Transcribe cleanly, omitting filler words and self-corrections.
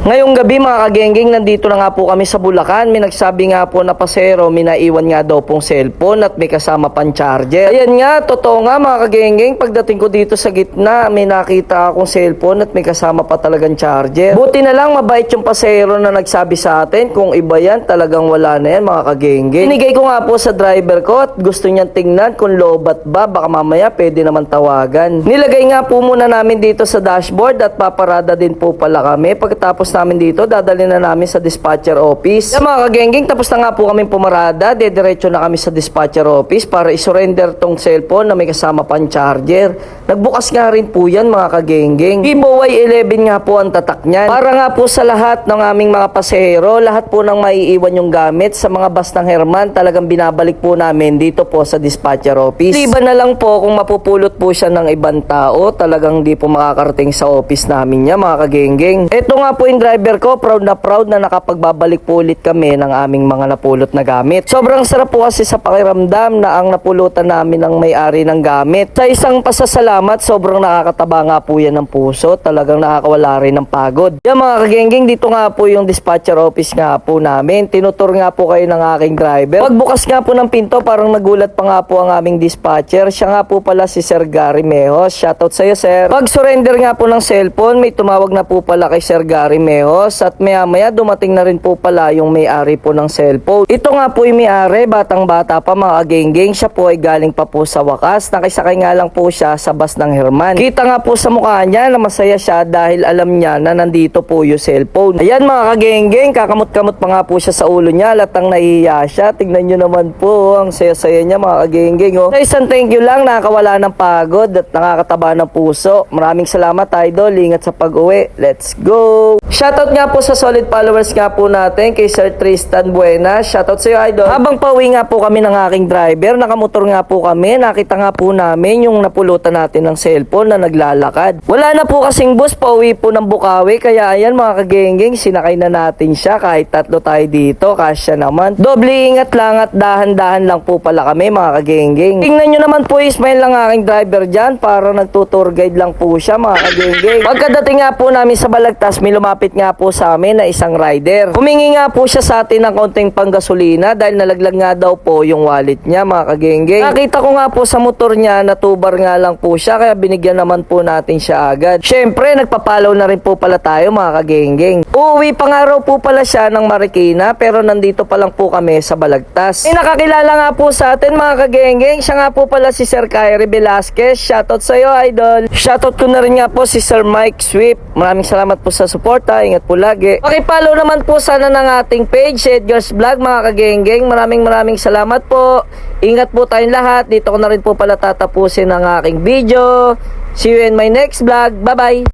Ngayong gabi mga kagengging, nandito na nga po kami sa Bulacan. May nagsabi nga po na pasero, may naiwan nga daw pong cellphone at may kasama pang charger. Ayan nga, totoo nga mga kagengging, pagdating ko dito sa gitna, may nakita akong cellphone at may kasama pa talagang charger. Buti na lang mabait yung pasero na nagsabi sa atin. Kung iba yan, talagang wala na yan mga kagengging. Inigay ko nga po sa driver ko at gusto niyang tingnan kung lobat ba, baka mamaya pwede naman tawagan. Nilagay nga po muna namin dito sa dashboard at paparada din po pala kami. Pagkatapos namin dito, dadalhin na namin sa dispatcher office. Yan mga kagengging, tapos na nga po kami pumarada. Dediretso na kami sa dispatcher office para isurrender tong cellphone na may kasama pang charger. Nagbukas nga rin po yan mga kagengging. Vivo Y11 nga po ang tatak niyan. Para nga po sa lahat ng aming mga pasahero, lahat po ng maiiwan yung gamit sa mga bus ng Herman, talagang binabalik po namin dito po sa dispatcher office. Iba na lang po kung mapupulot po siya ng ibang tao, talagang di po makakarating sa office namin niya mga kagengging. Ito nga po yung driver ko, proud na nakapagbabalik po ulit kami ng aming mga napulot na gamit. Sobrang sarap po kasi sa pakiramdam na ang napulutan namin ng may-ari ng gamit. Sa isang pasasalamat, sobrang nakakataba nga po yan ng puso. Talagang nakakawala rin ng pagod. Yan mga kagengging, dito nga po yung dispatcher office nga po namin. Tinutur nga po kayo ng aking driver. Pagbukas nga po ng pinto, parang nagulat pa nga po ang aming dispatcher. Siya nga po pala si Sir Gary Mejos. Shoutout sa iyo, sir. Pag-surrender nga po ng cellphone, may tumawag na po pala kay Sir Gary Mejos at maya-maya dumating na rin po pala yung may-ari po ng cellphone. Ito nga po yung may-ari, batang-bata pa mga kagengging. Siya po ay galing pa po sa wakas. Nakisakay nga lang po siya sa bus ng Herman. Kita nga po sa mukha niya na masaya siya dahil alam niya na nandito po yung cellphone. Ayan mga kagengging, kakamot-kamot pa nga po siya sa ulo niya, latang nahihiya siya. Tignan nyo naman po, ang saya-saya niya mga kagengging. Oh. Sa isang thank you lang, nakakawala ng pagod at nakakataba ng puso. Maraming salamat idol, ingat sa pag-uwi. Let's go! Shoutout nga po sa solid followers nga po natin kay Sir Tristan Buena. Shoutout sa iyo idol. Habang pauwi nga po kami ng aking driver, nakamotor nga po kami, nakita nga po namin yung napulutan natin ng cellphone na naglalakad. Wala na po kasing bus, pauwi po ng Bukawi, kaya ayan mga kagengging, sinakay na natin siya kahit tatlo tayo dito, kasya naman. Doble ingat lang at dahan-dahan lang po pala kami mga kagengging. Tingnan nyo naman po, smile lang aking driver dyan, para nagtutour guide lang po siya mga kagengging. Pagkadating nga po namin sa Balagtas, may lumapit nga po sa amin na isang rider. Humingi nga po siya sa atin ng konting panggasolina dahil nalaglag nga daw po yung wallet niya mga kagengging. Nakita ko nga po sa motor niya na tubar nga lang po siya, kaya binigyan naman po natin siya agad. Syempre nagpapalaw na rin po pala tayo mga kagengging. Uuwi pa nga raw po pala siya ng Marikina pero nandito pa lang po kami sa Balagtas. May nakakilala nga po sa atin mga kagengging, siya nga po pala si Sir Kyrie Velasquez. Shoutout sa iyo idol. Shoutout ko na rin nga po si Sir Mike Swift. Maraming salamat po sa suporta. Ingat po lagi. Pakipollow naman po sana ng ating page, Edgar's Vlog mga kagengging. Maraming salamat po. Ingat po tayong lahat. Dito ko na rin po pala tatapusin ang aking video. See you in my next vlog. Bye bye.